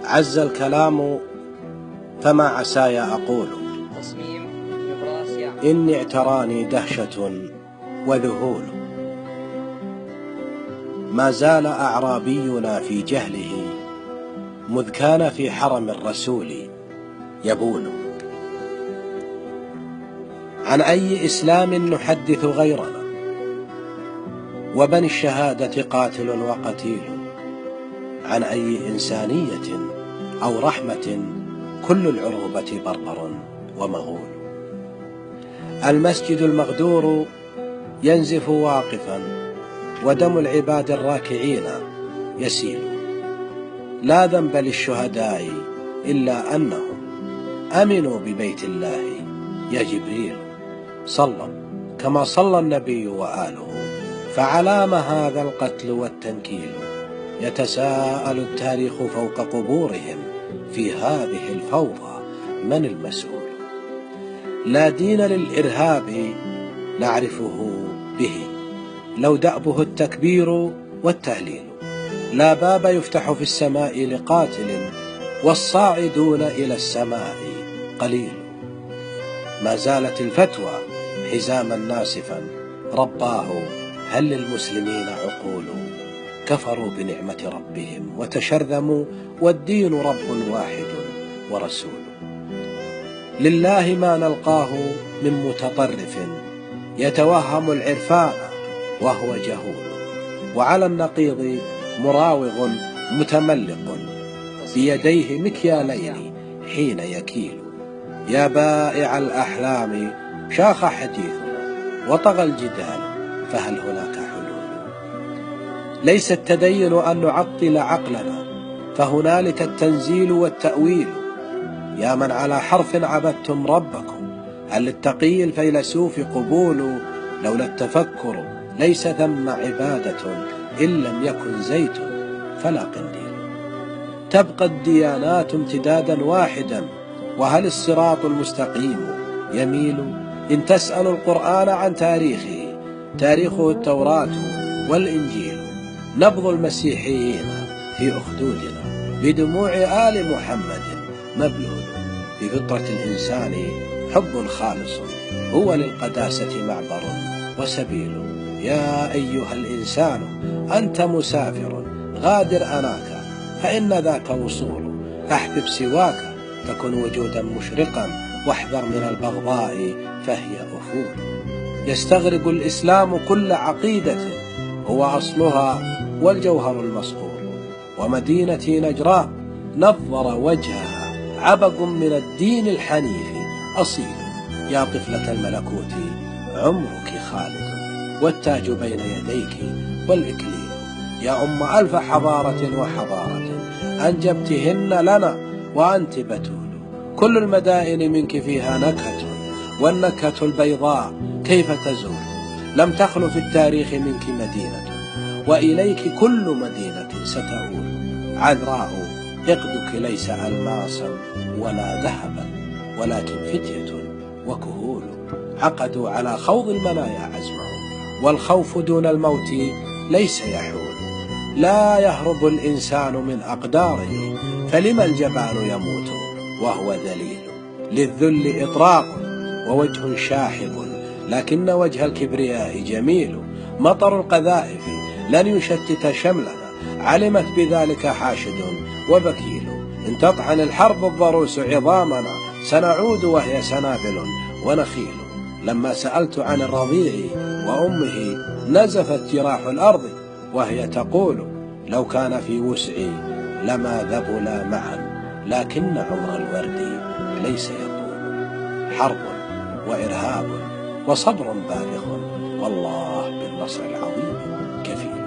عز الكلام فما عساي أقول إني اعتراني دهشة وذهول. ما زال أعرابينا في جهله مذ كان في حرم الرسول يبول. عن أي إسلام نحدث غيرنا وبني الشهادة قاتل وقتيل؟ عن أي إنسانية أو رحمة كل العروبة بربر ومغول؟ المسجد المغدور ينزف واقفا ودم العباد الراكعين يسيل. لا ذنب للشهداء إلا أنهم أمنوا ببيت الله يا جبريل. صلى كما صلى النبي وآله، فعلام هذا القتل والتنكيل؟ يتساءل التاريخ فوق قبورهم في هذه الفوضى من المسؤول؟ لا دين للإرهاب نعرفه به، لو دأبه التكبير والتهليل. لا باب يفتح في السماء لقاتل والصاعدون إلى السماء قليل. ما زالت الفتوى حزاما ناسفا رباه، هل للمسلمين عقول؟ كفروا بنعمة ربهم وتشرذموا، والدين رب واحد ورسول. لله ما نلقاه من متطرف يتوهم العرفان وهو جهول، وعلى النقيض مراوغ متملق بيديه مكيالين حين يكيل. يا بائع الأحلام شاخ حديثنا وطغى الجدال، فهل هناك حلول؟ ليس التدين أن نعطل عقلنا، فهنالك التنزيل والتأويل. يا من على حرف عبدتم ربكم، هل للتقي الفيلسوف قبول؟ لولا التفكر ليس ثم عبادة، إن لم يكن زيت فلا قنديل. تبقى الديانات امتدادا واحدا، وهل الصراط المستقيم يميل؟ إن تسأل القرآن عن تاريخه، تاريخه التوراة والإنجيل. نبض المسيحيين في أخدودنا بدموع آل محمد مبلول. بفطرة الإنسان حب خالص هو للقداسة معبر وسبيل. يا أيها الإنسان أنت مسافر، غادر أناك فإن ذاك وصول. أحبب سواك تكن وجودا مشرقا، واحذر من البغضاء فهي أفول. يستغرق الإسلام كل عقيدة، هو أصلها والجوهر المصقول. ومدينة نجراء نظر وجهها عبق من الدين الحنيف أصيل. يا طفلة الملكوت عمرك خالد، والتاج بين يديك والإكليل. يا أم ألف حضارة وحضارة أنجبتهن لنا وأنت بتول. كل المدائن منك فيها نكهة، والنكهة البيضاء كيف تزول؟ لم تخل في التاريخ منك مدينة، وإليك كل مدينة ستؤول. عذراء عقدك ليس ألماسا ولا ذهبا، ولكن فتية وكهول. عقدوا على خوض المنايا عزمهم، والخوف دون الموت ليس يحول. لا يهرب الإنسان من أقداره، فلما الجبان يموت وهو ذليل. للذل إطراق ووجه شاحب، لكن وجه الكبرياء جميل. مطر القذائف لن يشتت شملنا، علمت بذلك حاشد وبكيل. إن تطحن الحرب الضروس عظامنا، سنعود وهي سنابل ونخيل. لما سألت عن الرضيع وأمه نزفت جراح الأرض، وهي تقول لو كان في وسعي لما ذبلا معا، لكن عمر الورد ليس يطول. حرب وإرهاب وصبر بالغ، والله بالنصر العظيم كفيل.